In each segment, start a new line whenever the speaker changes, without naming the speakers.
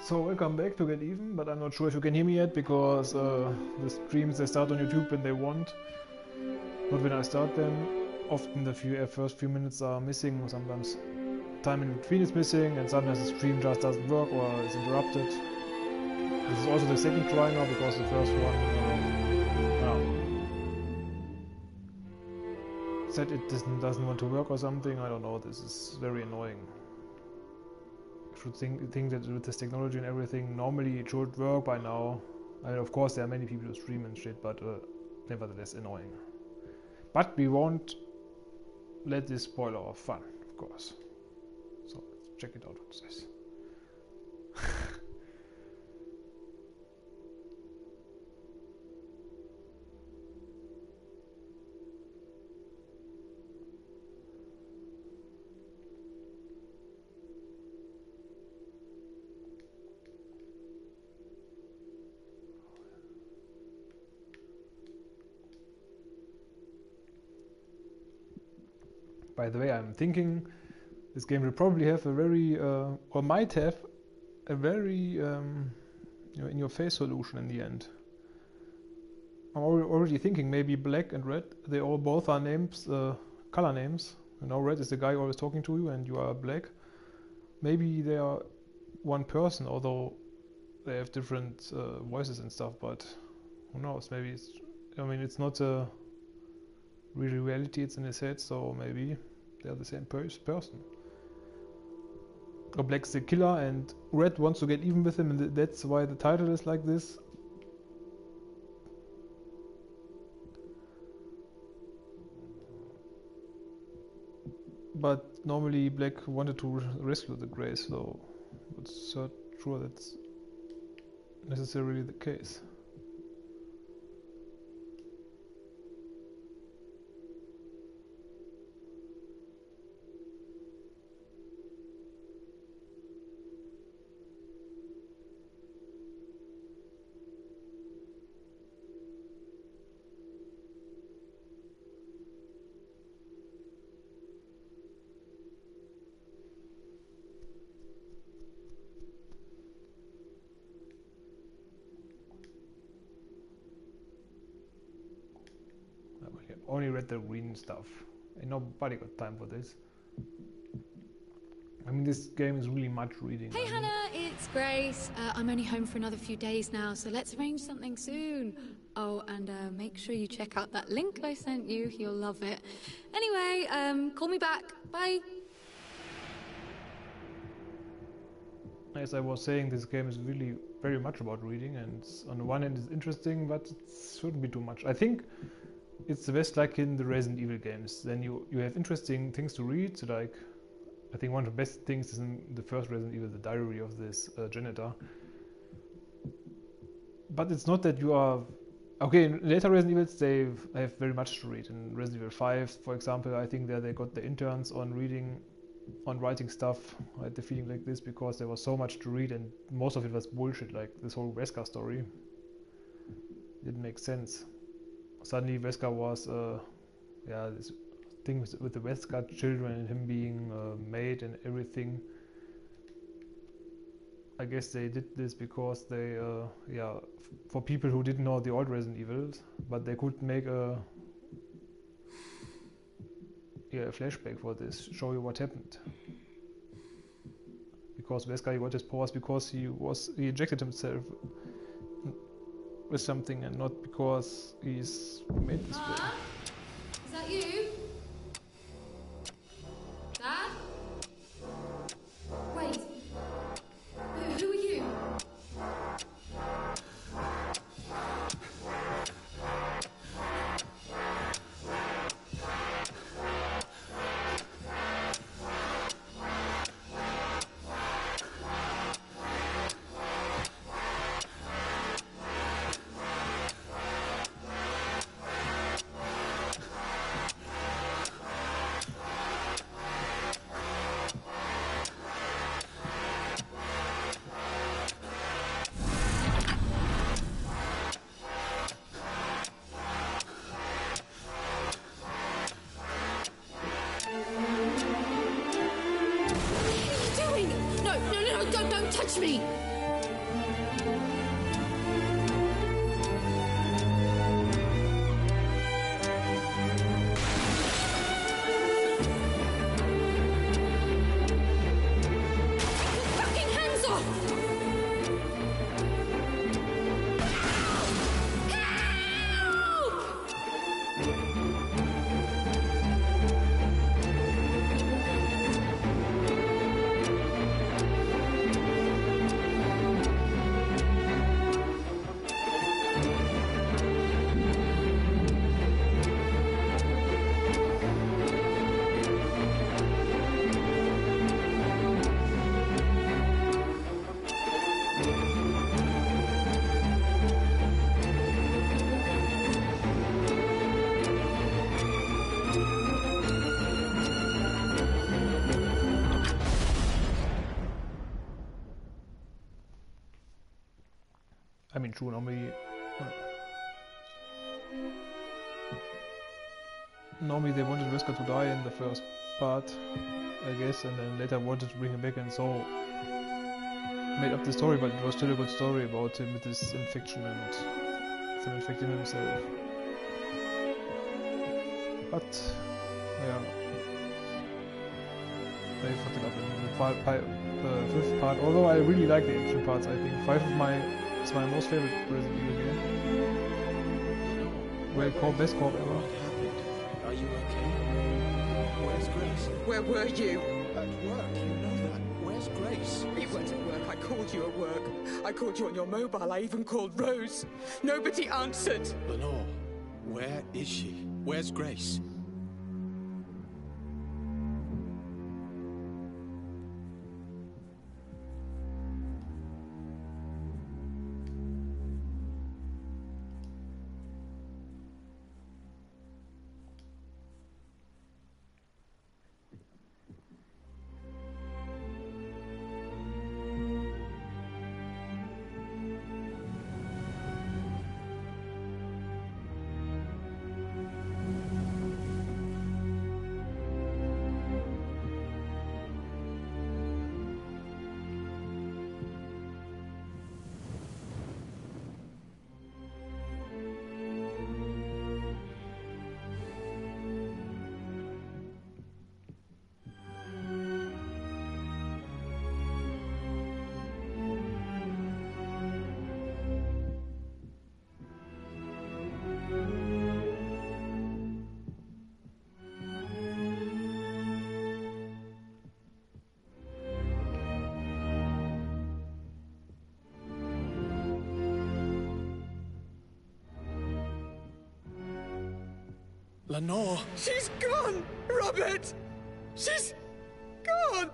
So welcome back to Get Even, but I'm not sure if you can hear me yet because the streams they start on YouTube when they want, not when I start them. Often the first few minutes are missing, or sometimes time in between is missing, and sometimes the stream just doesn't work or is interrupted. This is also the second try now because the first one said it doesn't want to work or something. I don't know. This is very annoying. Should think that with this technology and everything, normally it should work by now. I mean, of course, there are many people who stream and shit, but nevertheless annoying. But we won't let this spoil our fun, of course. So let's check it out. What's this? By the way, I'm thinking this game will probably have a very, or might have a very in-your-face solution in the end. I'm already thinking maybe black and red, they all both are names, color names. You know, red is the guy always talking to you and you are black. Maybe they are one person, although they have different voices and stuff, but who knows, maybe it's, I mean, it's not a reality, it's in his head, so maybe they're the same person. Or black's the killer and red wants to get even with him, and that's why the title is like this. But normally black wanted to rescue the Grey, so it's not sure that's necessarily the case. Only read the green stuff. And nobody got time for this. I mean, this game is really much reading.
Hey Hannah, it's Grace. I'm only home for another few days now, so let's arrange something soon. Oh, and make sure you check out that link I sent you. You'll love it. Anyway, call me back. Bye.
As I was saying, this game is really very much about reading, and on the one hand it's interesting, but it shouldn't be too much. I think it's the best like in the Resident Evil games. Then you have interesting things to read, so like I think one of the best things is in the first Resident Evil, the diary of this janitor. But it's not that you are... Okay, in later Resident Evils they have very much to read. In Resident Evil 5, for example, I think there they got the interns on writing stuff. I had the feeling like this because there was so much to read and most of it was bullshit, like this whole Wesker story. Didn't make sense. Suddenly Wesker was, this thing with the Wesker children and him being made and everything. I guess they did this because they, for people who didn't know the old Resident Evil, but they could make a flashback for this, show you what happened. Because Wesker got his powers because he injected himself with something and not because he's made this way.
Is that you? Dad? Wait. Who are you? Don't touch me!
mean, true, normally they wanted Wesker to die in the first part, I guess, and then later wanted to bring him back, and so made up the story, but it was still a good story about him with this infection and him infecting himself. But yeah, they fucked it up in the fifth part. Although I really like the action parts, I think 5 is my most favorite Resident Evil game. Best co-op ever.
Are you okay? Where's Grace?
Where were you?
At work, you know that. Where's Grace?
You weren't at work. I called you at work. I called you on your mobile. I even called Rose. Nobody answered.
Lenore, where is she? Where's Grace? Lenore!
She's gone, Robert! She's gone!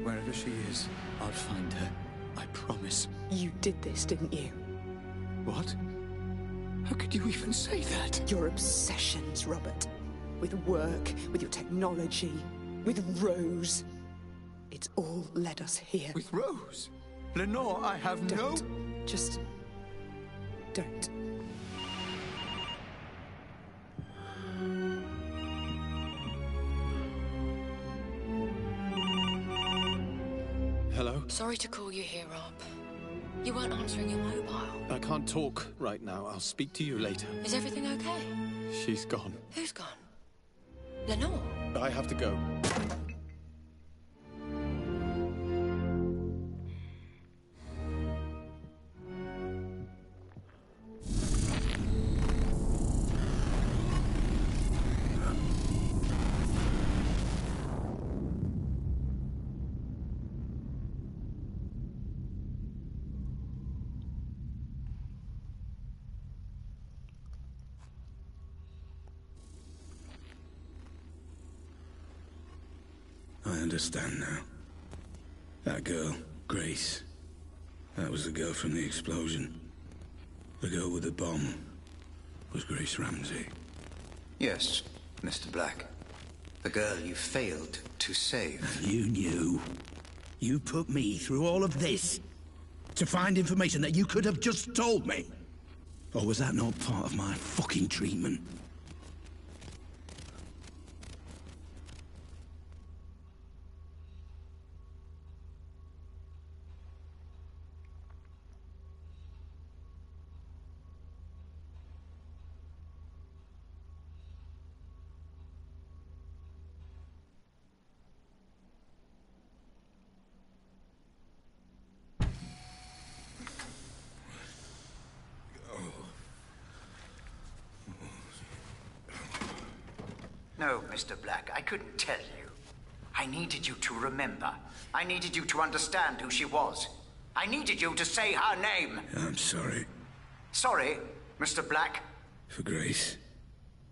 Wherever she is, I'll find her. I promise.
You did this, didn't you?
What? How could you even say that?
Your obsessions, Robert. With work, with your technology, with Rose. It's all led us here.
With Rose? Lenore, I have
Don't. Just... don't.
Hello?
Sorry to call you here, Rob. You weren't answering your mobile.
I can't talk right now. I'll speak to you later.
Is everything okay?
She's gone.
Who's gone? Lenore?
I have to go.
I understand now. That girl, Grace, that was the girl from the explosion. The girl with the bomb was Grace Ramsey.
Yes, Mr. Black. The girl you failed to save.
You knew. You put me through all of this to find information that you could have just told me. Or was that not part of my fucking treatment?
No, Mr. Black, I couldn't tell you. I needed you to remember. I needed you to understand who she was. I needed you to say her name.
I'm sorry.
Sorry, Mr. Black.
For Grace.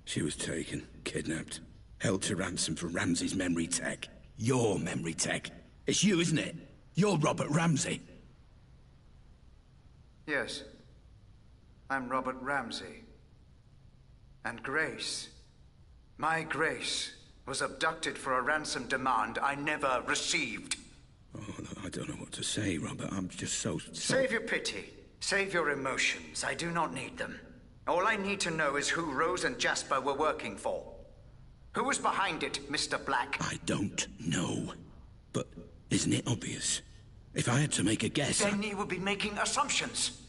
She was taken, kidnapped, held to ransom for Ramsey's memory tech. Your memory tech. It's you, isn't it? You're Robert Ramsey.
Yes. I'm Robert Ramsey. And Grace, my Grace, was abducted for a ransom demand I never received.
Oh, I don't know what to say, Robert. I'm just so...
Save your pity. Save your emotions. I do not need them. All I need to know is who Rose and Jasper were working for. Who was behind it, Mr. Black?
I don't know. But isn't it obvious? If I had to make a guess...
Then you would be making assumptions.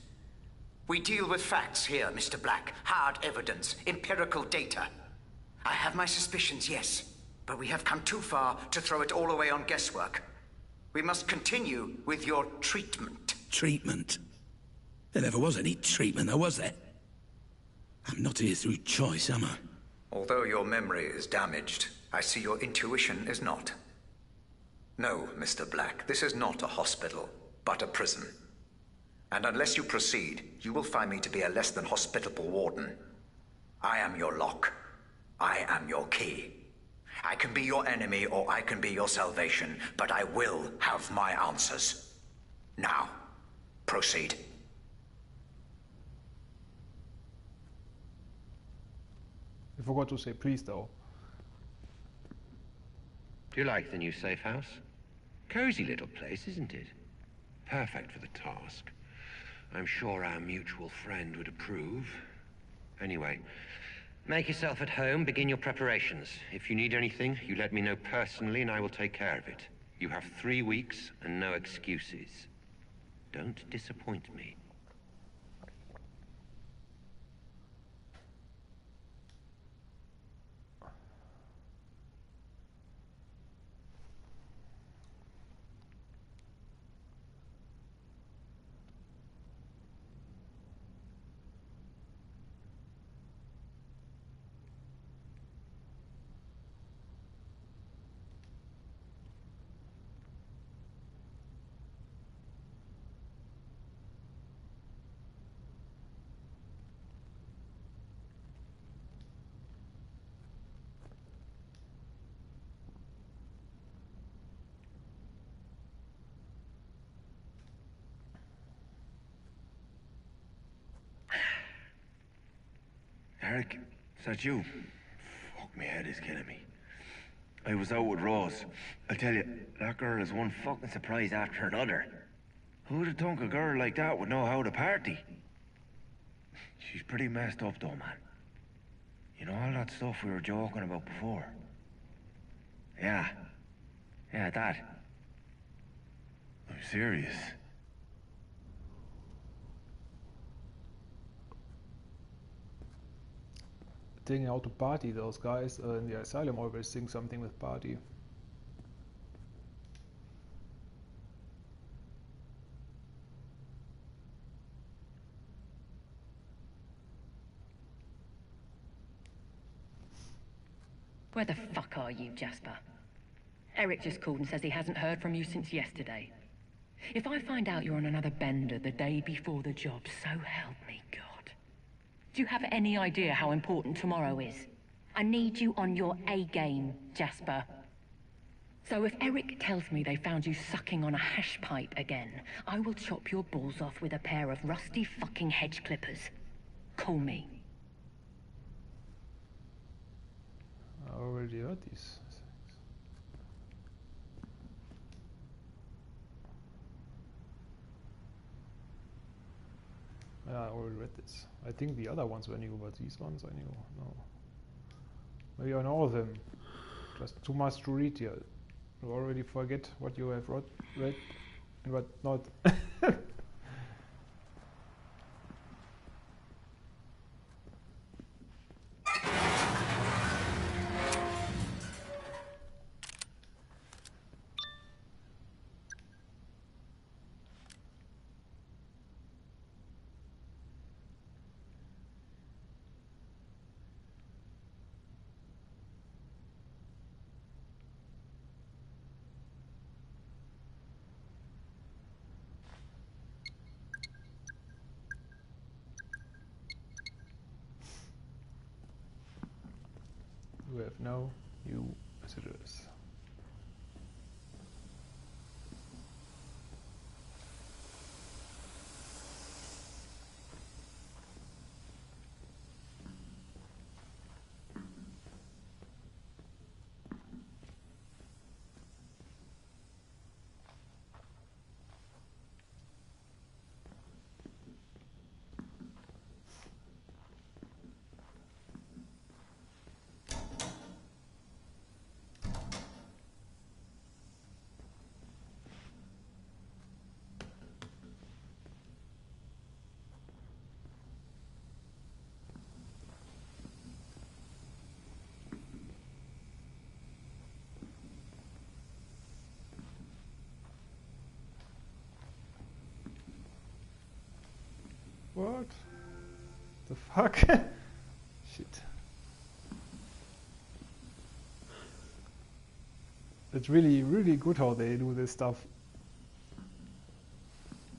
We deal with facts here, Mr. Black. Hard evidence, empirical data. I have my suspicions, yes. But we have come too far to throw it all away on guesswork. We must continue with your treatment.
Treatment? There never was any treatment, though, was there? I'm not here through choice, am I?
Although your memory is damaged, I see your intuition is not. No, Mr. Black, this is not a hospital, but a prison. And unless you proceed, you will find me to be a less than hospitable warden. I am your lock. I am your key. I can be your enemy or I can be your salvation, but I will have my answers. Now, proceed.
I forgot to say please, though.
Do you like the new safe house? Cozy little place, isn't it? Perfect for the task. I'm sure our mutual friend would approve. Anyway, make yourself at home, begin your preparations. If you need anything, you let me know personally and I will take care of it. You have 3 weeks and no excuses. Don't disappoint me.
Eric, is that you? Fuck, my head is killing me. I was out with Rose. I tell you, that girl is one fucking surprise after another. Who'd have thunk a girl like that would know how to party? She's pretty messed up though, man. You know all that stuff we were joking about before? Yeah, that. I'm serious.
Thinking how to party, those guys in the asylum always think something with party.
Where the fuck are you, Jasper? Eric just called and says he hasn't heard from you since yesterday. If I find out you're on another bender the day before the job, so help me God. Do you have any idea how important tomorrow is? I need you on your A-game, Jasper. So if Eric tells me they found you sucking on a hash pipe again, I will chop your balls off with a pair of rusty fucking hedge clippers. Call me.
I already heard these. Yeah, I already read this. I think the other ones were new, but these ones I knew. No. Maybe I know all of them. Just too much to read here. You already forget what you have read and what not. You have no new visitors. What? The fuck? Shit. It's really, really good how they do this stuff.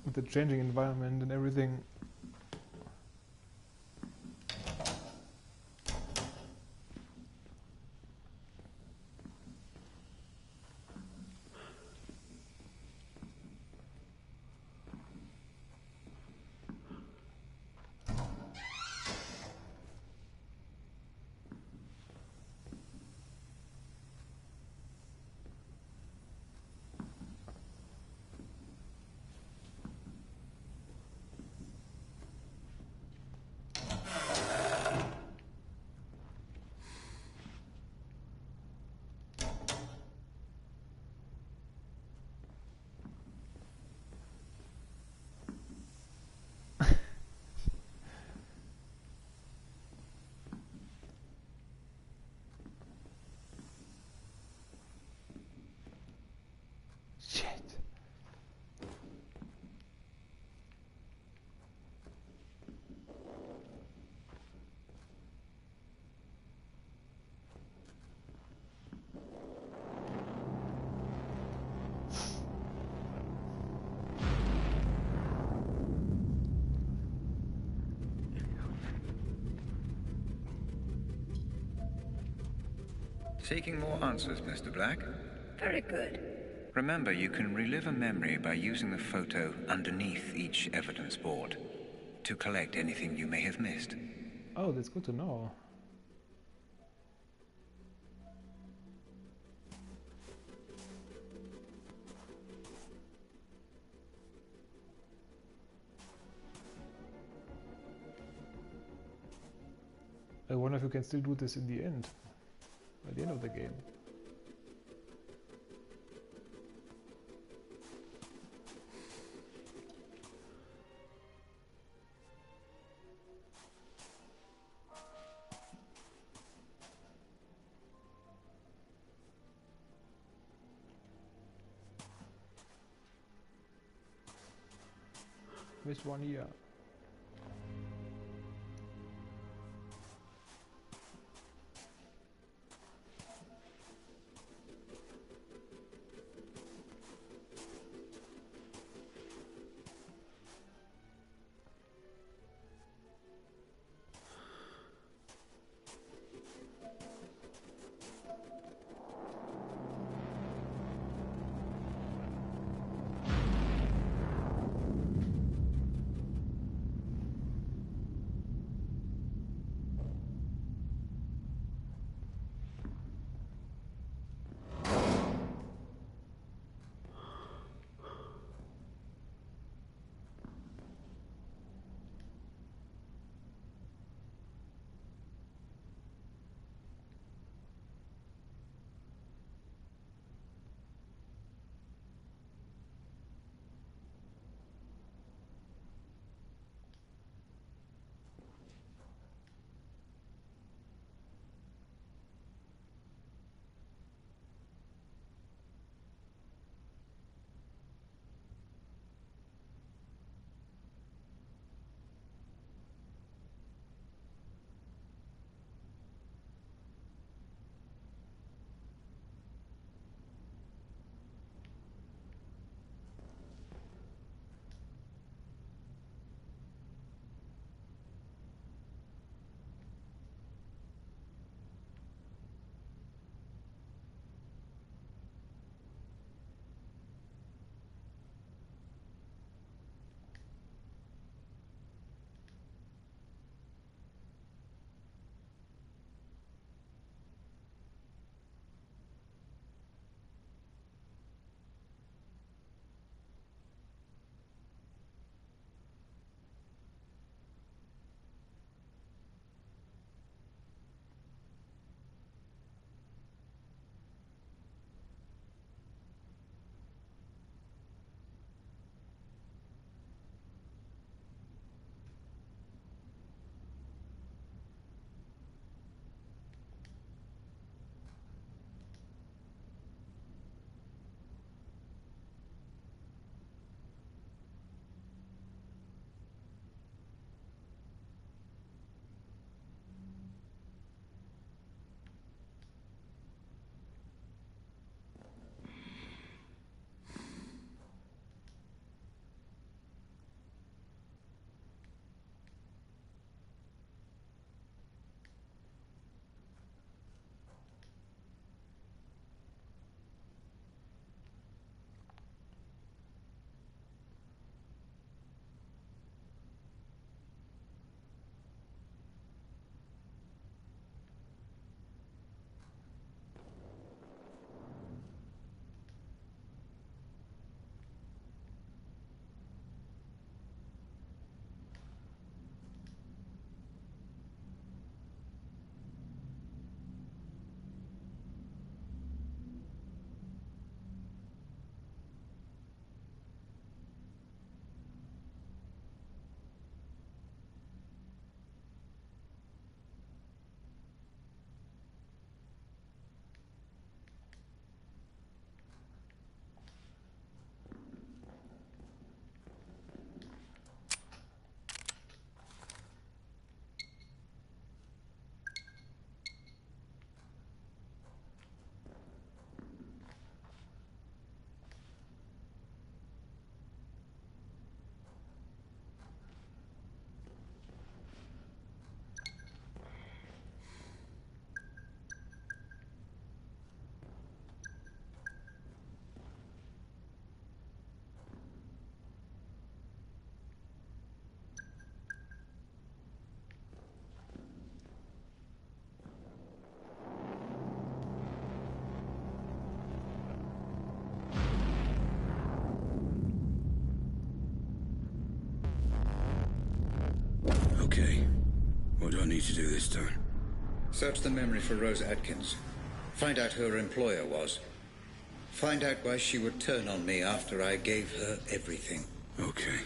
With the changing environment and everything.
Seeking more answers, Mr. Black?
Very good.
Remember, you can relive a memory by using the photo underneath each evidence board to collect anything you may have missed.
Oh, that's good to know. I wonder if you can still do this in the end. At the end of the game. Missed one year.
need to do this time?
Search the memory for Rose Atkins. Find out who her employer was. Find out why she would turn on me after I gave her everything.
Okay.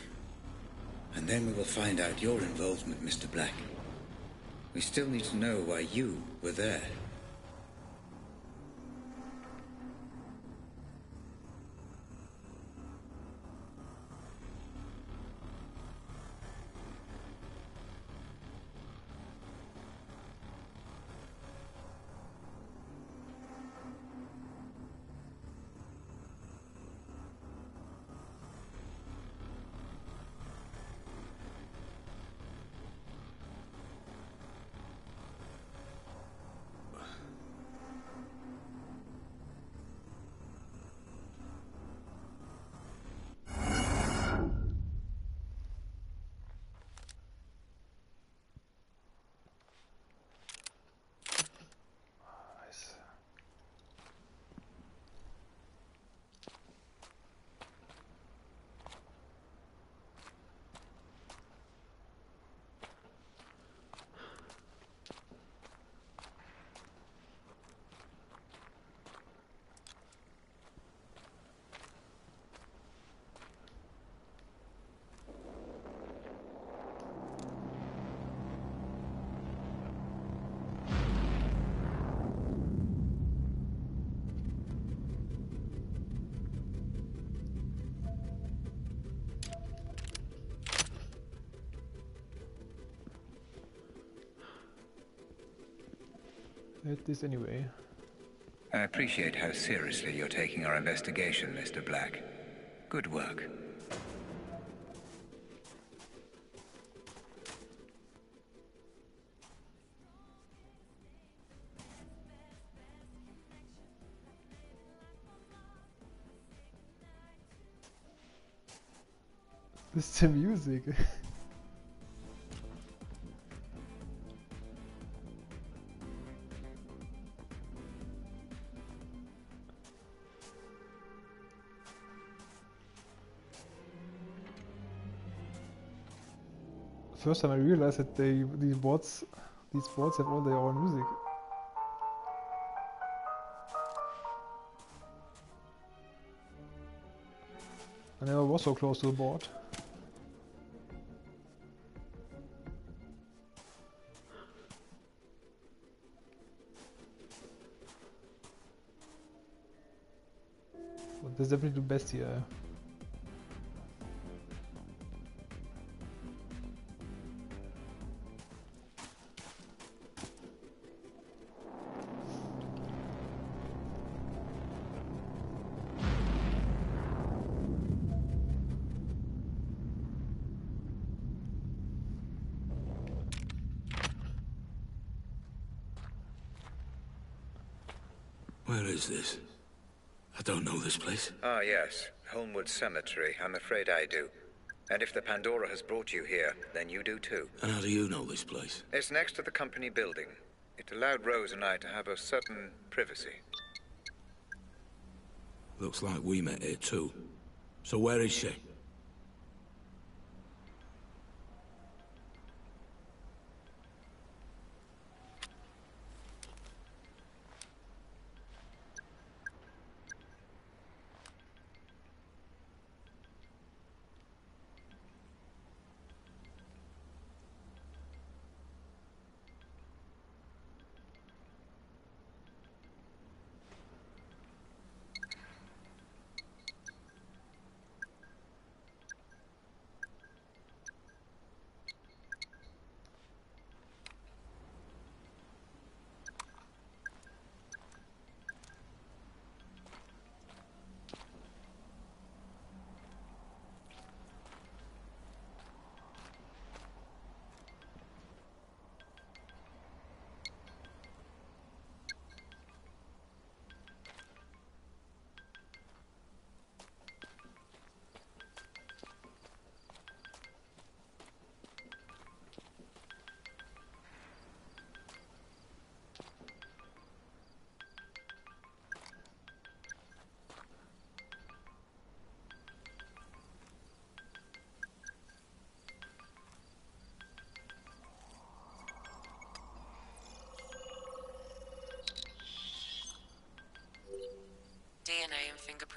And then we will find out your involvement, Mr. Black. We still need to know why you were there.
At this anyway.
I appreciate how seriously you're taking our investigation, Mr. Black. Good work.
This is the music. First time I realized that these bots have all their own music. I never was so close to the board. But that's definitely the best here.
Where is this? I don't know this place.
Ah, yes. Holmwood Cemetery. I'm afraid I do. And if the Pandora has brought you here, then you do too.
And how do you know this place?
It's next to the company building. It allowed Rose and I to have a certain privacy.
Looks like we met here too. So where is she?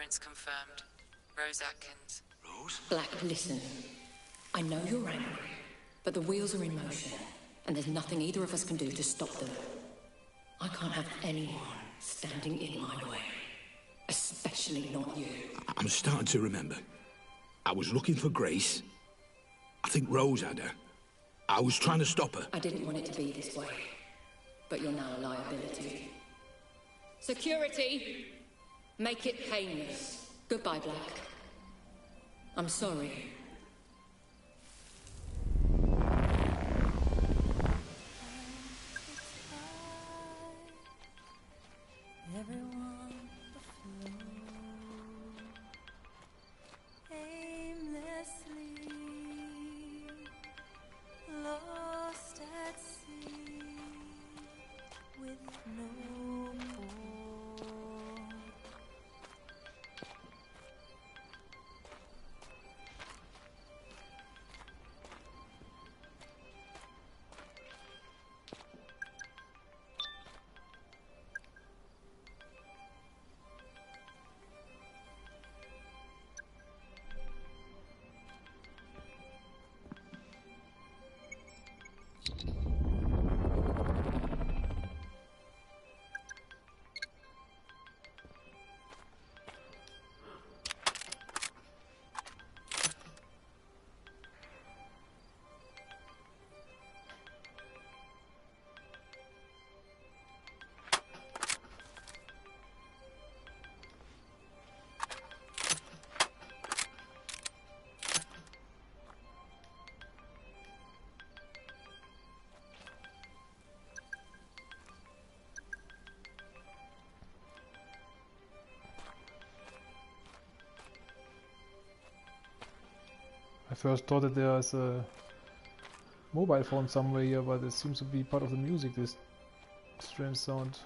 fingerprints confirmed. Rose Atkins.
Rose?
Black, listen. I know you're angry, but the wheels are in motion, and there's nothing either of us can do to stop them. I can't have anyone standing in my way. Especially not you.
I'm starting to remember. I was looking for Grace. I think Rose had her. I was trying to stop her.
I didn't want it to be this way, but you're now a liability. Security! Make it painless. Goodbye, Black. I'm sorry.
Everyone aimlessly lost at sea with no port.
I first thought that there's a mobile phone somewhere here, but it seems to be part of the music, this strange sound.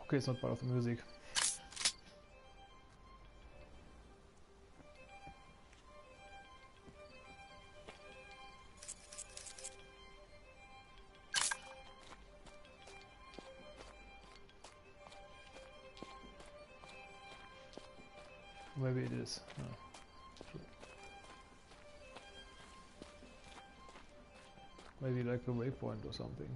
Okay, it's not part of the music. Maybe it is. No. Maybe like a waypoint or something.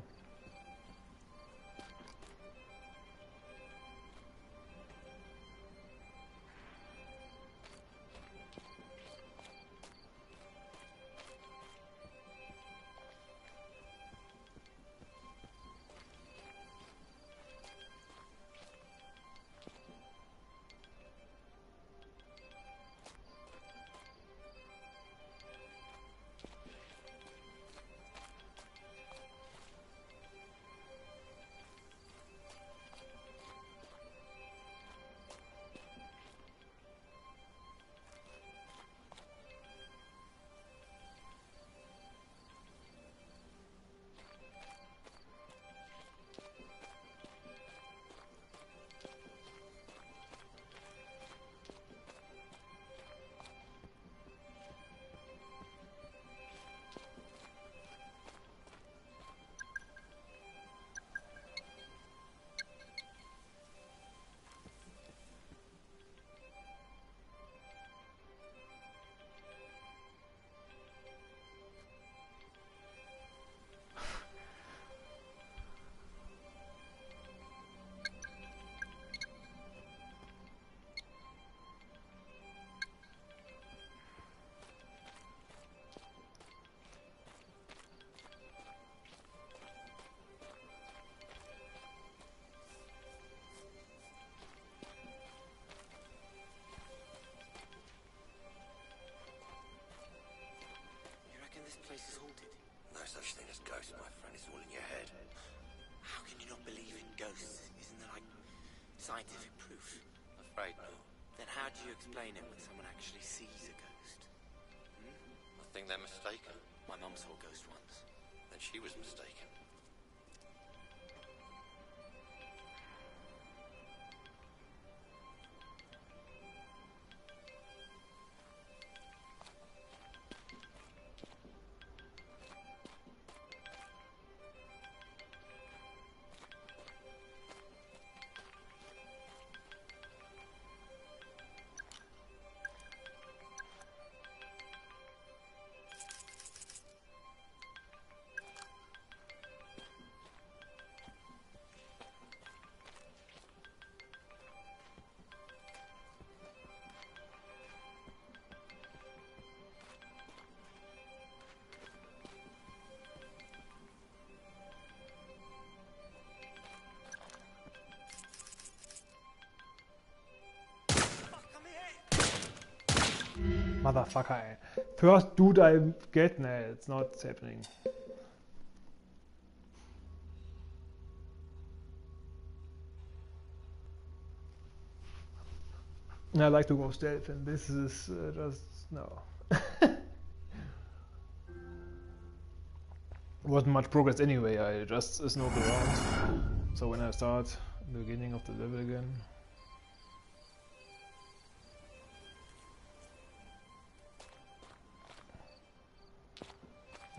scientific proof?
Afraid no.
Then how do you explain it when someone actually sees a ghost?
I think they're mistaken.
My mum saw a ghost once.
Then she was mistaken.
Motherfucker, ey. First dude I get, nah, it's not happening. I like to go stealth, and this is just no. Wasn't much progress anyway. I just snooped around. So when I start in the beginning of the level again.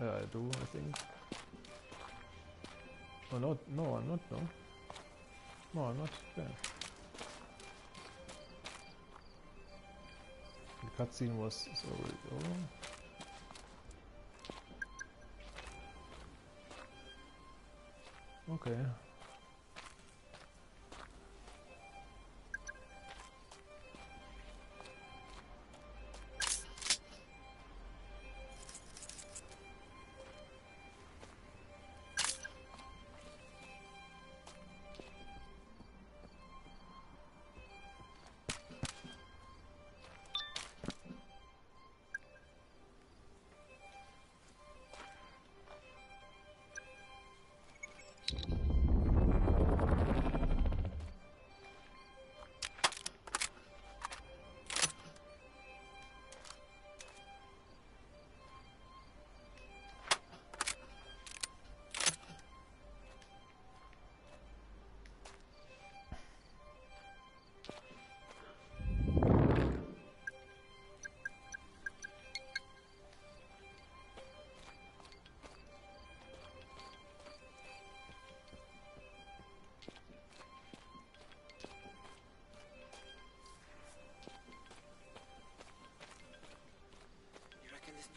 Yeah, I do, I think. Oh, no, no, I'm not, no. No, I'm not, yeah. The cutscene was already over. Okay.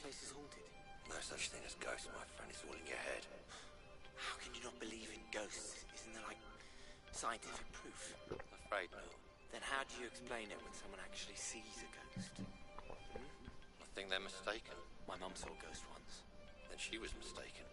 Place is haunted.
No such thing as ghosts, my friend. It's all in your head.
How can you not believe in ghosts? Isn't there, like, scientific proof?
Afraid no.
Then how do you explain it when someone actually sees a ghost?
I think they're mistaken.
My mum saw a ghost once.
Then she was mistaken.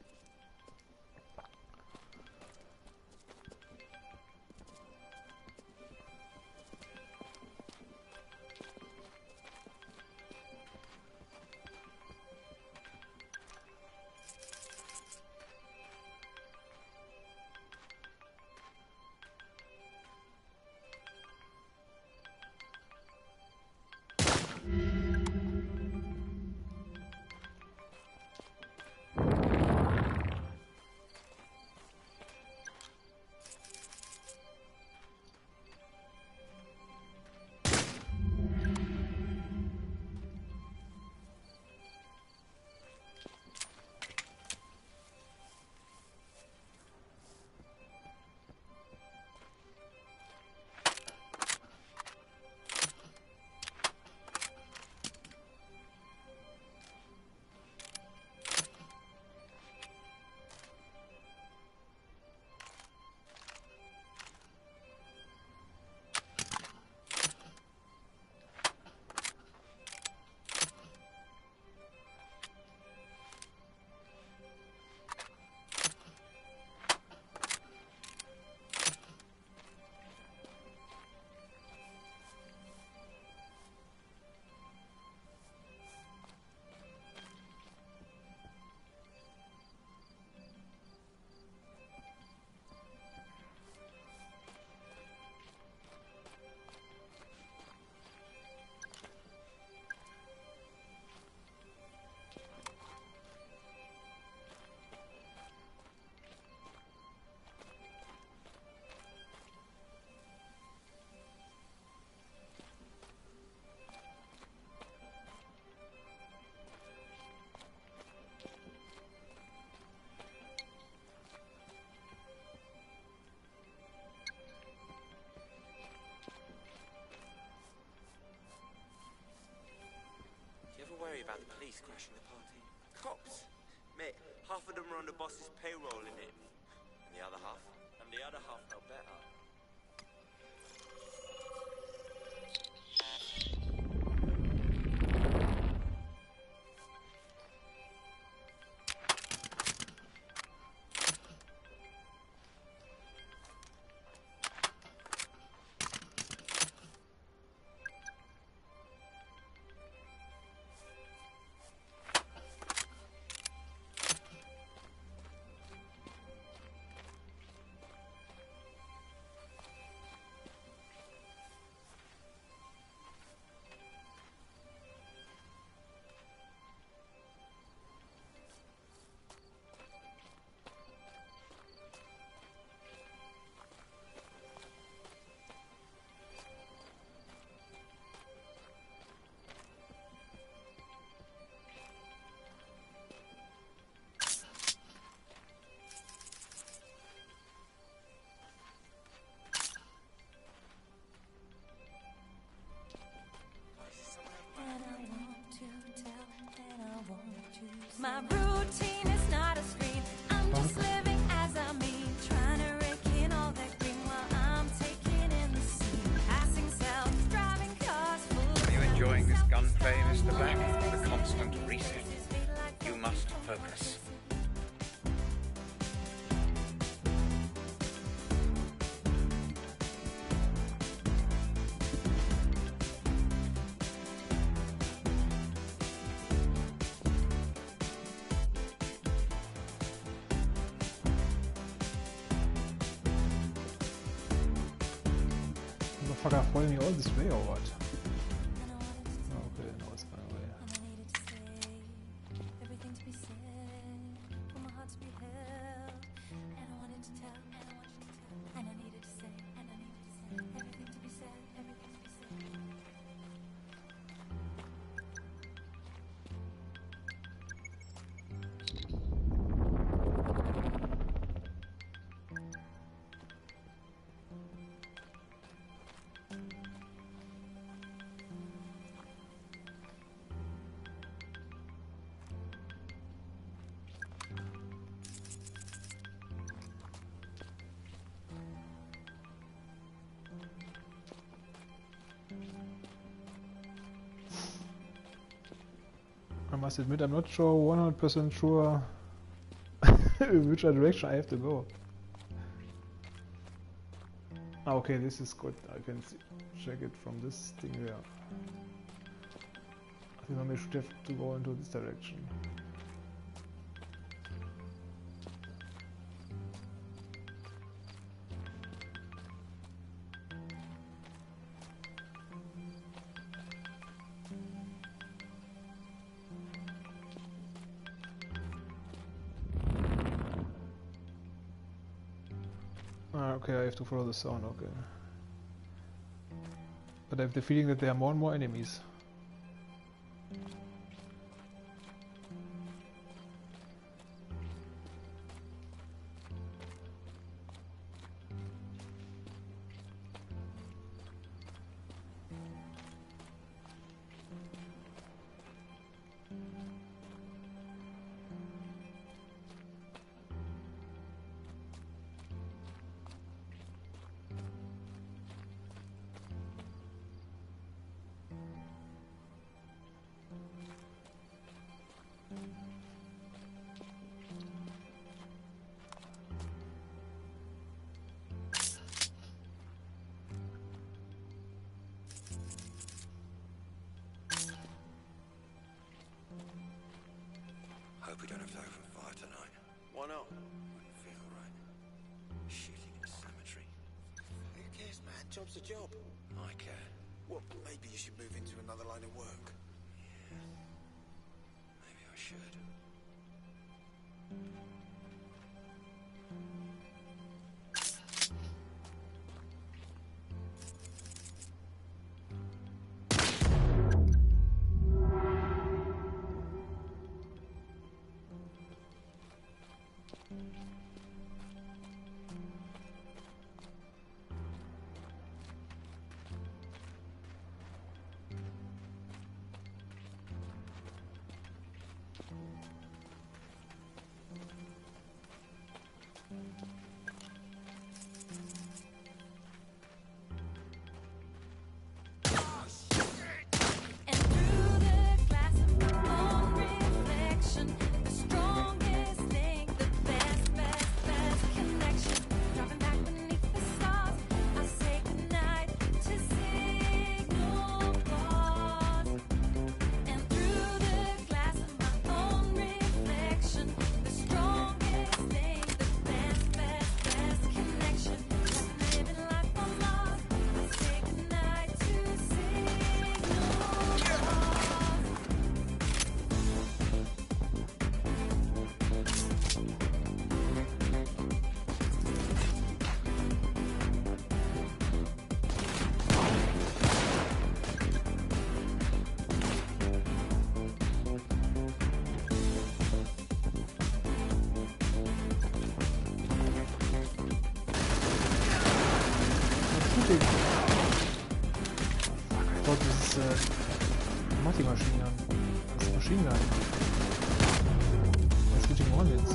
crashing the party. Cops? Mate, half of them are on the boss's payroll in it. And the other half? And the other half know better.
My routine is not a screen. I'm just living as I mean, trying to rake in all that green while I'm taking in the scene. Passing self-driving cars full.
Are you enjoying this gunplay, Mr. Black? The constant reset. You must focus.
Motherfucker following me all this way or what? Okay, no, it's my way.
Everything to be said, for my heart to be held. And I wanted to tell, and I wanted to tell, and I needed to say, and I needed to say, everything to be said, everything to be said.
I must admit, I'm not sure, 100% sure which direction I have to go. Ah, okay, this is good. I can check it from this thing here. I think I should have to go into this direction. Ah, okay, I have to follow the sound, okay. But I have the feeling that there are more and more enemies.
Hope we don't have to open fire tonight.
Why not?
Wouldn't feel right. Shooting in a cemetery.
Who cares, man? Job's a job.
I care.
Well, maybe you should move into another line of work.
Yeah. Maybe I should.
shooting? Fuck, I thought this is multi-machine gun. It's a machine gun. They're shooting rockets.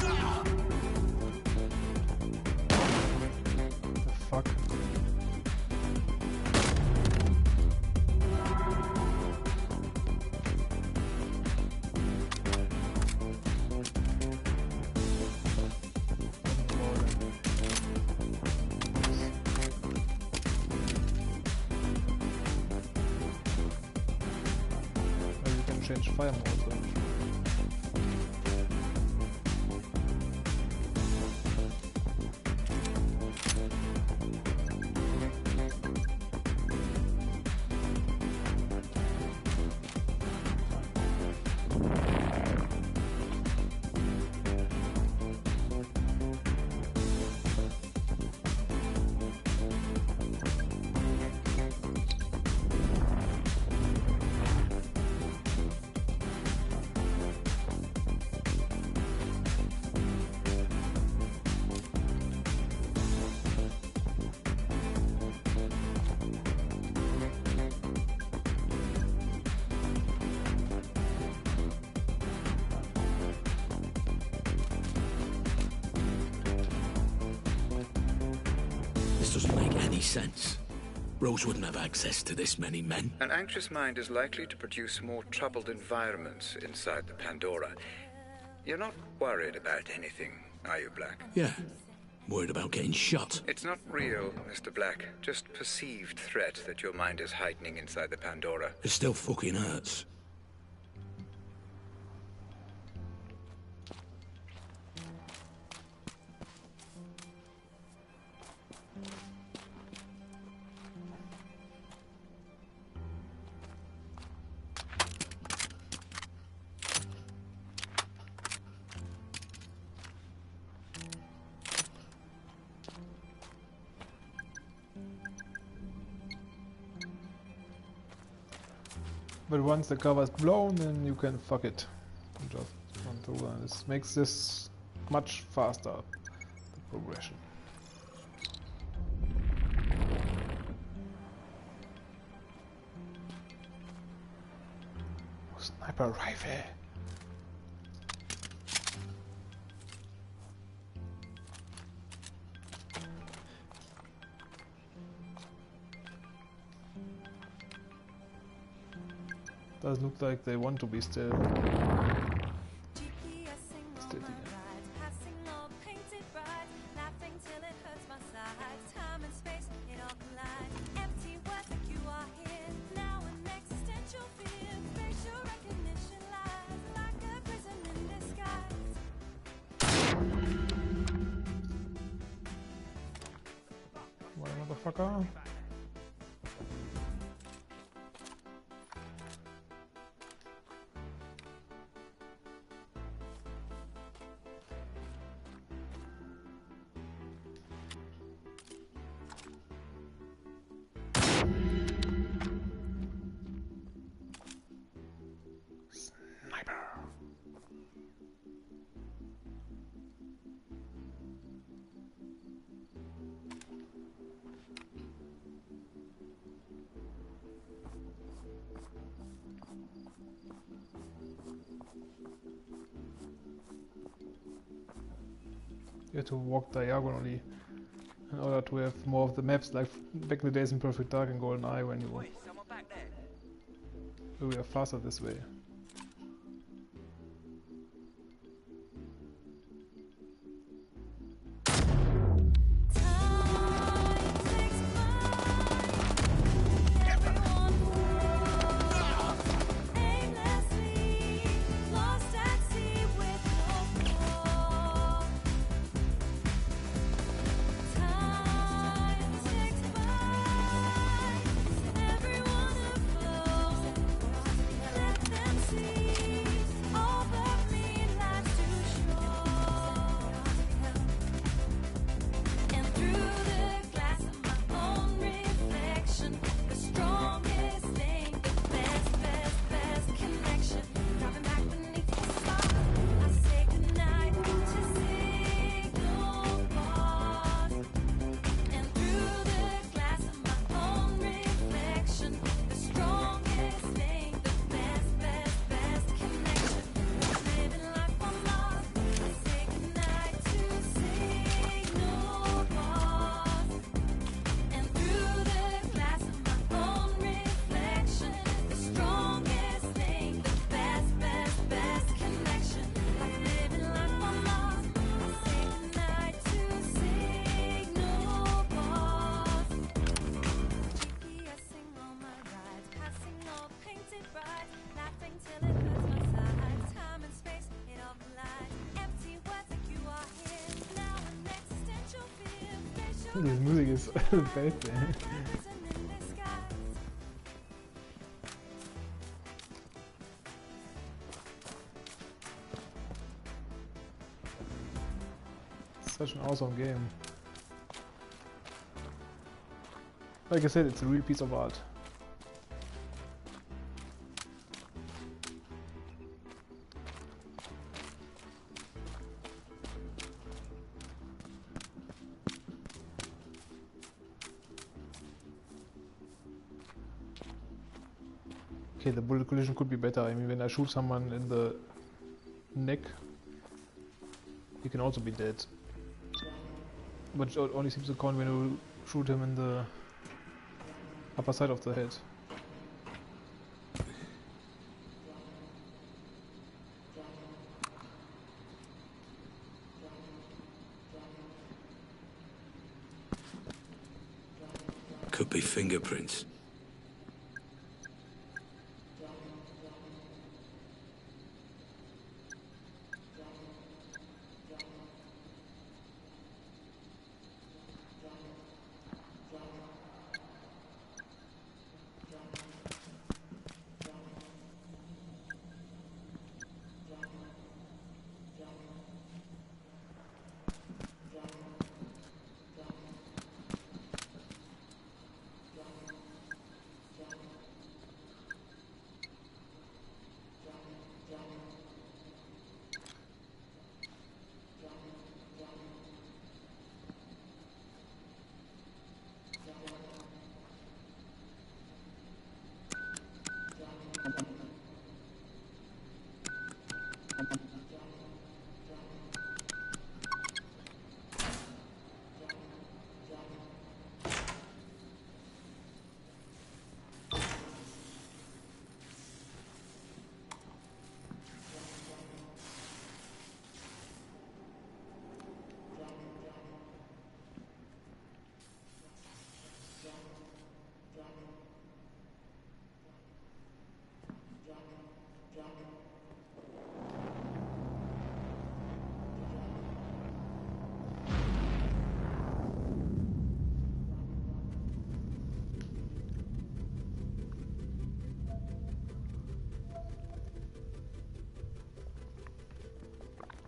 The fuck? Change fire mode.
Doesn't make any sense. Rose wouldn't have access to this many men.
An anxious mind is likely to produce more troubled environments inside the Pandora. You're not worried about anything, are you, Black?
Yeah. Worried about getting shot.
It's not real, Mr. Black. Just perceived threat that your mind is heightening inside the Pandora.
It still fucking hurts.
But once the cover is blown, then you can fuck it. And just run through, and this makes this much faster, the progression. Oh, sniper rifle! Does look like they want to be still. Steady. What a motherfucker. You have to walk diagonally in order to have more of the maps, like back in the days in Perfect Dark and GoldenEye, when you we are faster this way. This music is bad, man. Such an awesome game. Like I said, it's a real piece of art. Okay, the bullet collision could be better. I mean, when I shoot someone in the neck, he can also be dead. But it only seems to count when you shoot him in the upper side of the head.
Could be fingerprints.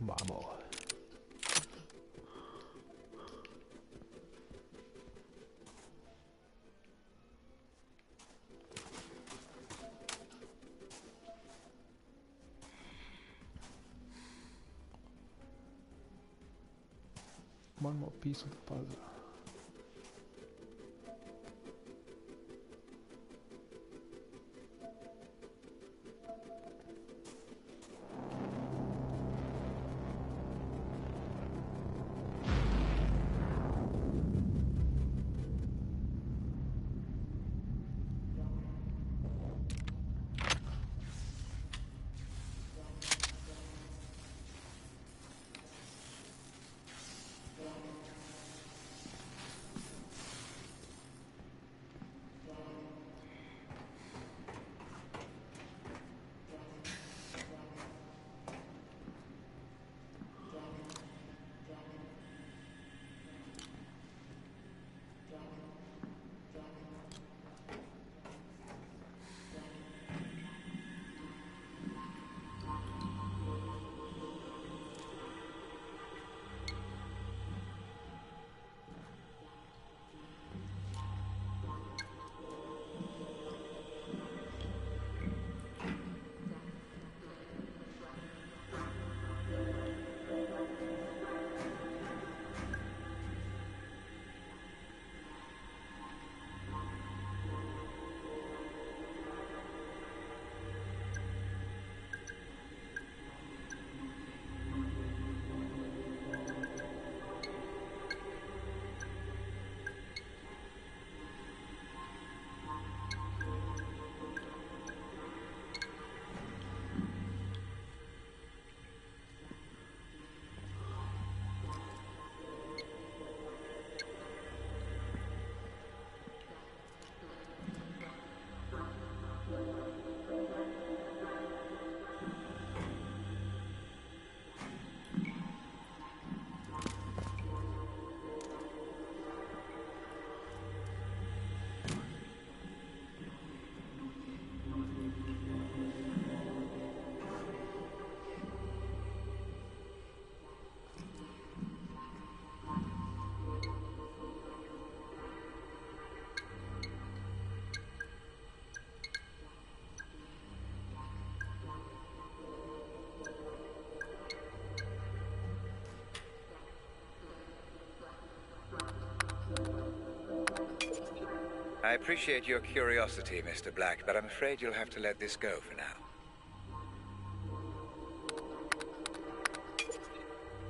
Vamos. One more piece of the puzzle.
I appreciate your curiosity, Mr. Black, but I'm afraid you'll have to let this go for now.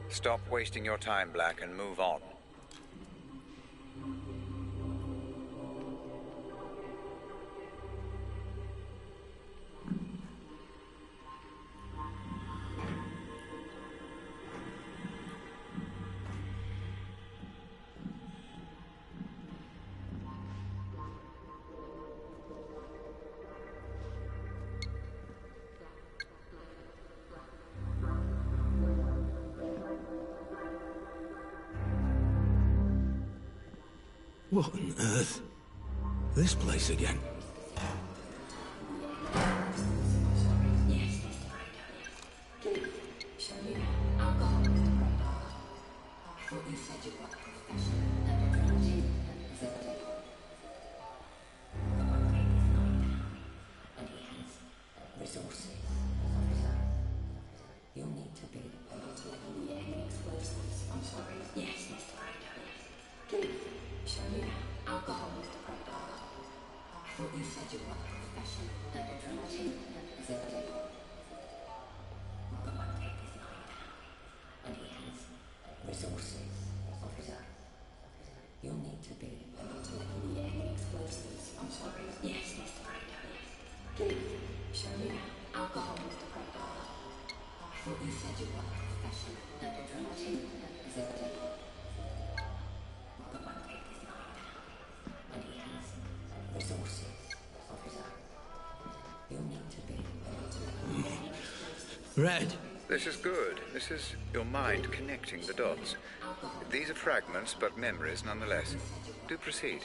Stop wasting your time, Black, and move on.
What on earth? This place again? Red.
This is good. This is your mind connecting the dots. These are fragments, but memories nonetheless. Do proceed.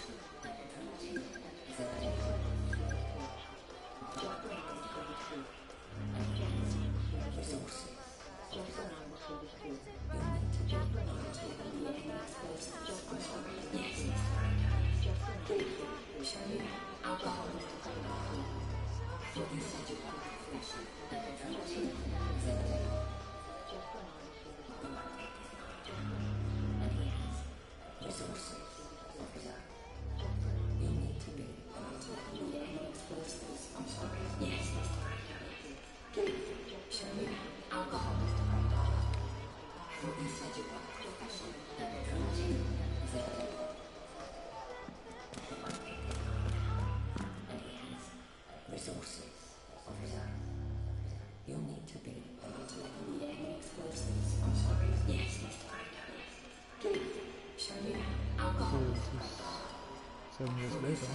So 7 years later.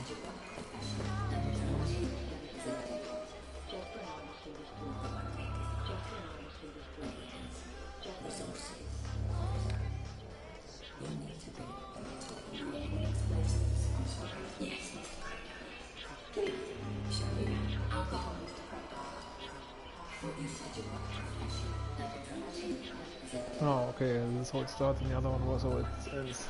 Oh, okay, this is how it starts, and the other one was how it ends.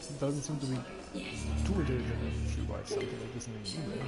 It doesn't seem to be too intelligent if she writes something like this in an email.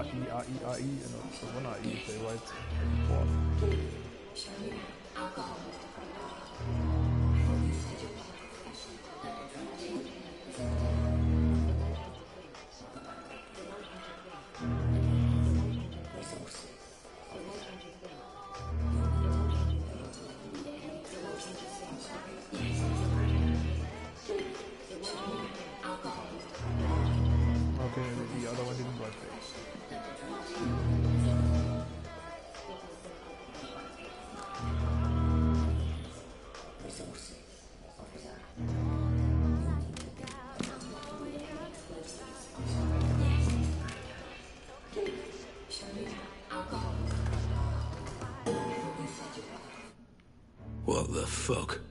R-E-R-E-R-E, and also one R-E if they write forth. Okay, the other one didn't write
What the fuck?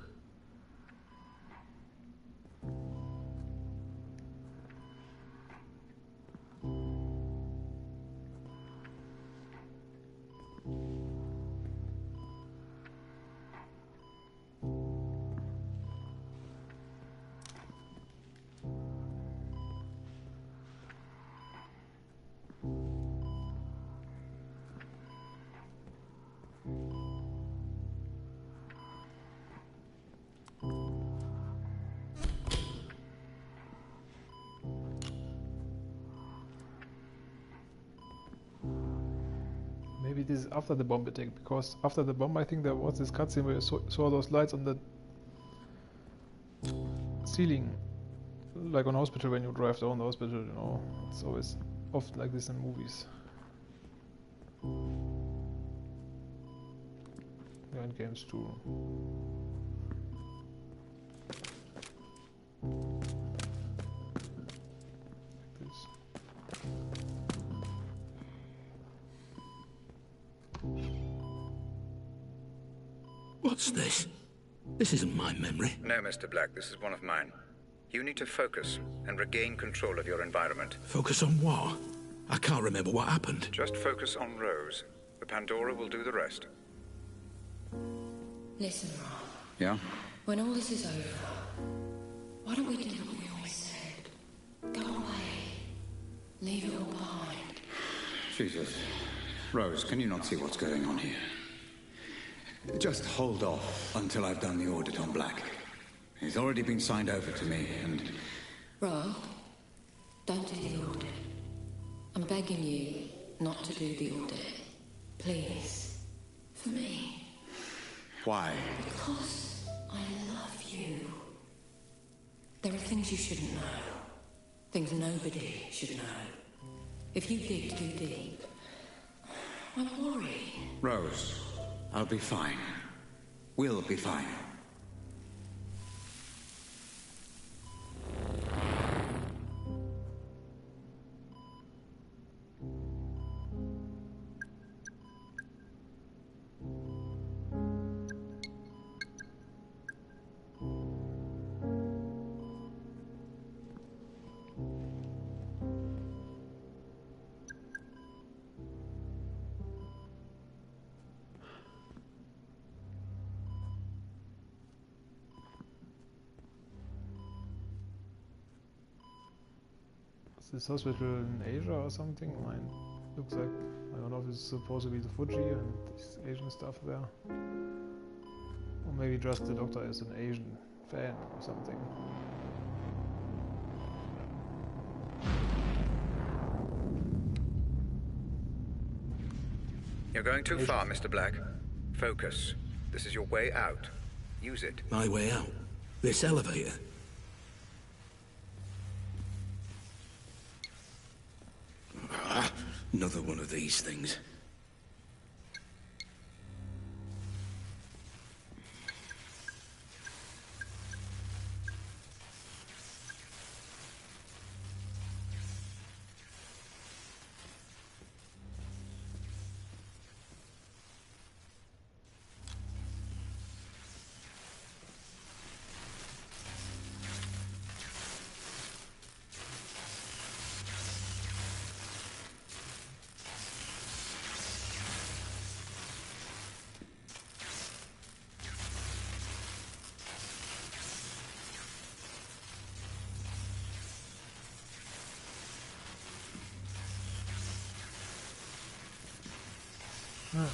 Maybe this is after the bomb attack, because after the bomb I think there was this cutscene where you saw those lights on the ceiling, like on hospital when you drive down the hospital, you know. It's always often like this in movies. Yeah, in games too. Like this.
What's this? This isn't my memory.
No, Mr. Black, this is one of mine. You need to focus and regain control of your environment.
Focus on what? I can't remember what happened.
Just focus on Rose. The Pandora will do the rest.
Listen, Rob.
Yeah?
When all this is over, why don't we do what we always said? Go away. Leave it all behind.
Jesus. Rose, can you not see what's going on here? Just hold off until I've done the audit on Black. He's already been signed over to me, and...
Rob, don't do the audit. I'm begging you not to do the audit. Please. For me.
Why?
Because I love you. There are things you shouldn't know. Things nobody should know. If you dig too deep, I worry.
Rose, I'll be fine. We'll be fine.
This hospital in Asia or something? Mine looks like, I don't know if it's supposed to be the Fuji and this Asian stuff there. Or maybe just the doctor is an Asian fan or something.
You're going too far, Mr. Black. Focus. This is your way out. Use it.
My way out? This elevator? Another one of these things.
Hmm.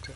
Okay.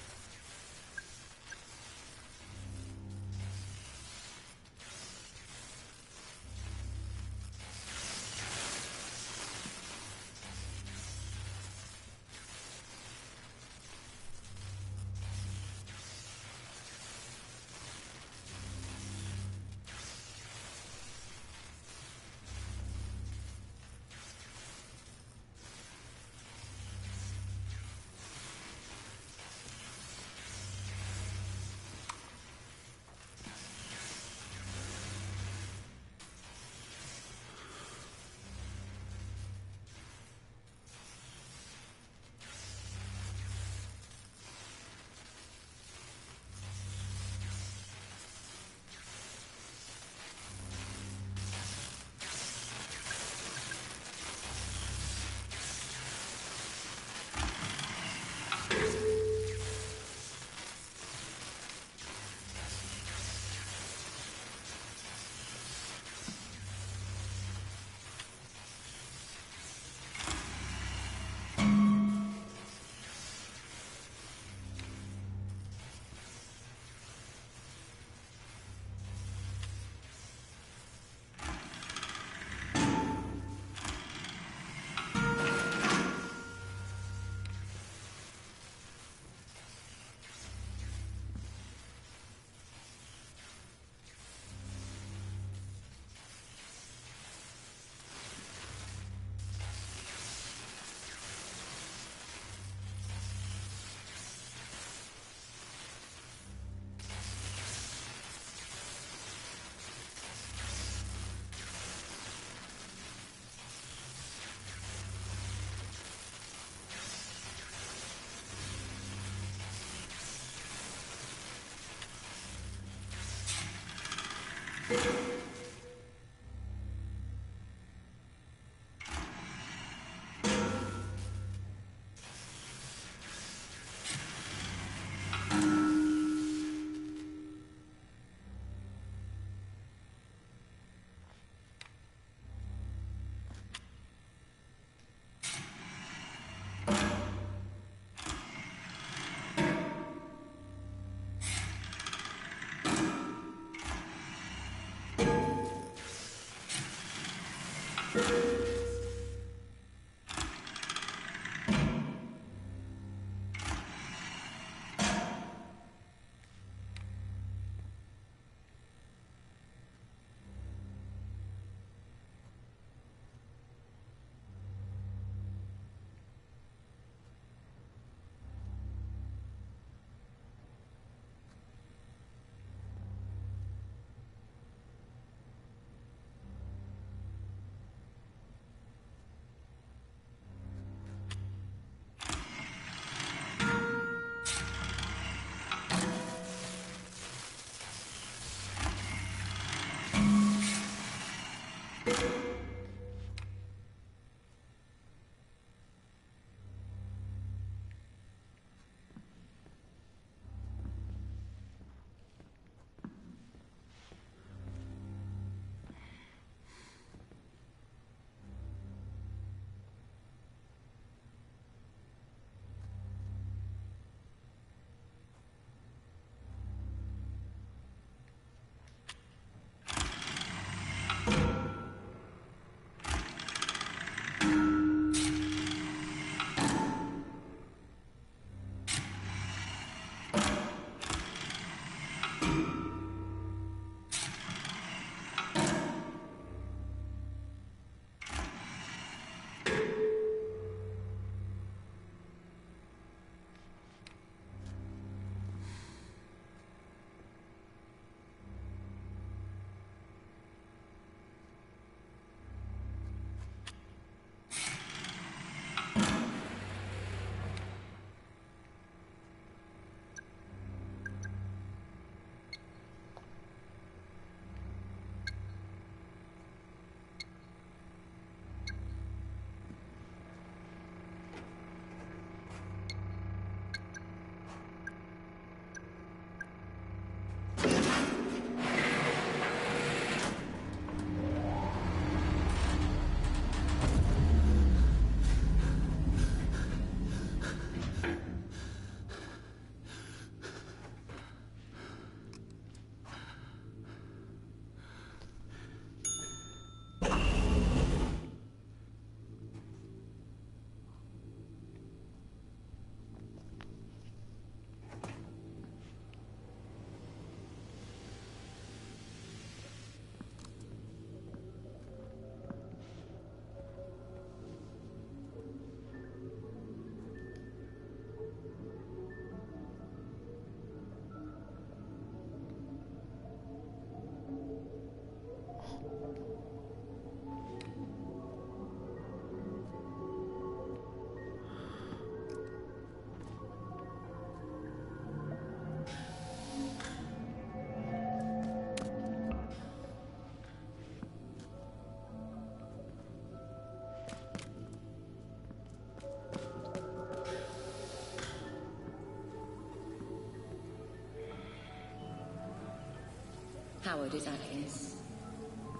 Howard is Atkins.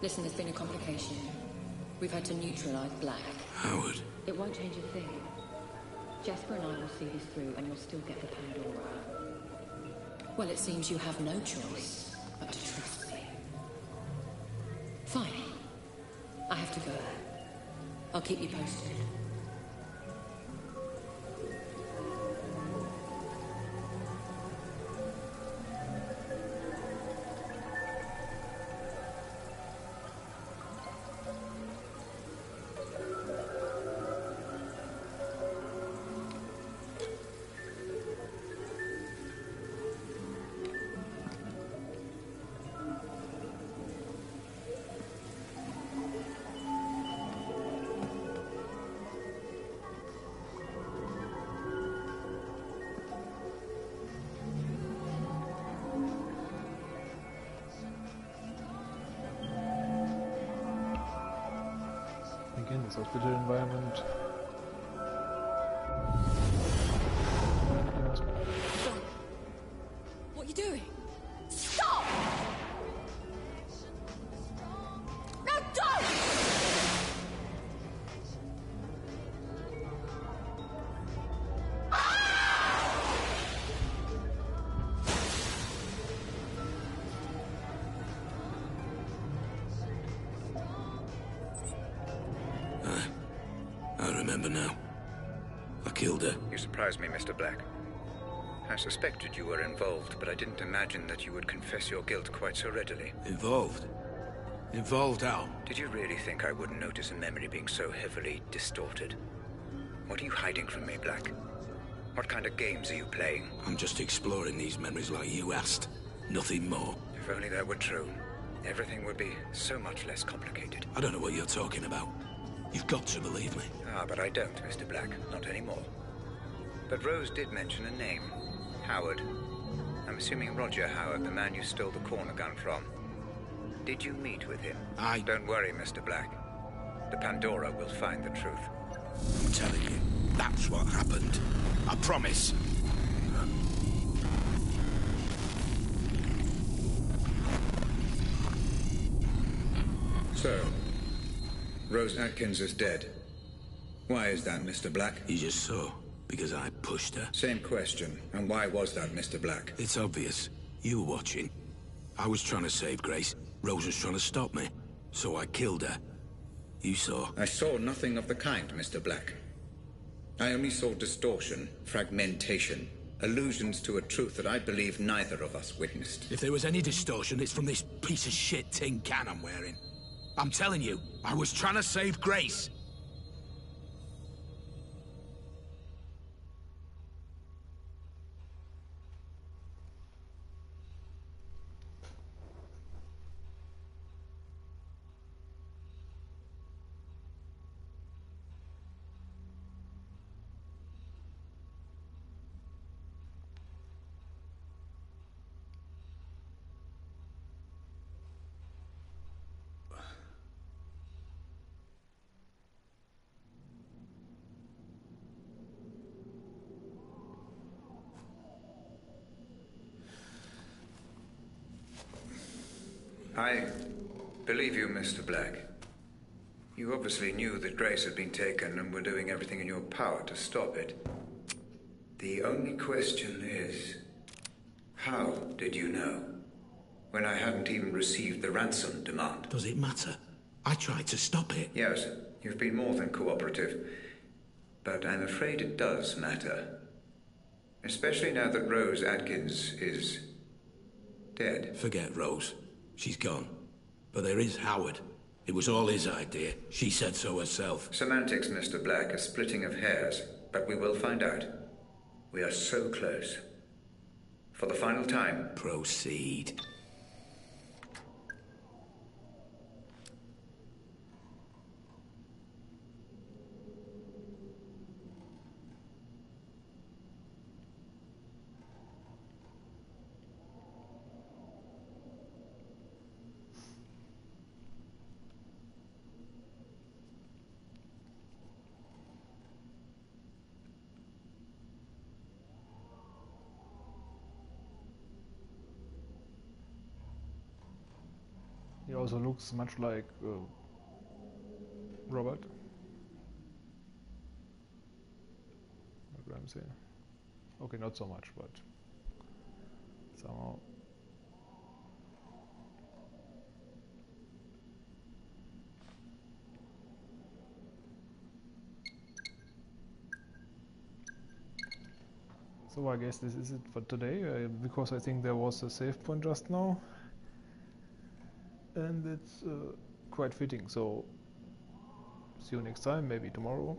Listen, there's been a complication. We've had to neutralize Black.
Howard?
It won't change a thing. Jasper and I will see this through, and you'll still get the Pandora. Well, it seems you have no choice but to trust me. Fine. I have to go. I'll keep you posted.
Again, this hospital environment.
What are you doing? Stop! No, don't!
I remember now. I killed her.
You surprised me, Mr. Black. I suspected you were involved, but I didn't imagine that you would confess your guilt quite so readily.
Involved? Involved how?
Did you really think I wouldn't notice a memory being so heavily distorted? What are you hiding from me, Black? What kind of games are you playing?
I'm just exploring these memories like you asked. Nothing more.
If only that were true, everything would be so much less complicated.
I don't know what you're talking about. You've got to believe me.
Ah, but I don't, Mr. Black. Not anymore. But Rose did mention a name. Howard. I'm assuming Roger Howard, the man you stole the corner gun from. Did you meet with him? Don't worry, Mr. Black. The Pandora will find the truth.
I'm telling you, that's what happened. I promise.
So, Rose Atkins is dead. Why is that, Mr. Black?
You just saw. Because I pushed her.
Same question. And why was that, Mr. Black?
It's obvious. You were watching. I was trying to save Grace. Rose was trying to stop me. So I killed her. You saw.
I saw nothing of the kind, Mr. Black. I only saw distortion, fragmentation, allusions to a truth that I believe neither of us witnessed.
If there was any distortion, it's from this piece of shit tin can I'm wearing. I'm telling you, I was trying to save Grace.
I believe you, Mr. Black. You obviously knew that Grace had been taken and were doing everything in your power to stop it. The only question is, how did you know? When I hadn't even received the ransom demand.
Does it matter? I tried to stop it.
Yes, you've been more than cooperative. But I'm afraid it does matter. Especially now that Rose Atkins is dead.
Forget Rose. She's gone. But there is Howard. It was all his idea. She said so herself.
Semantics, Mr. Black, a splitting of hairs. But we will find out. We are so close. For the final time.
Proceed.
He also looks much like Robert. Ramsey. Okay, not so much, but somehow. So I guess this is it for today, because I think there was a save point just now, and it's quite fitting. So see you next time, maybe tomorrow.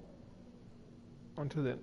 Until then.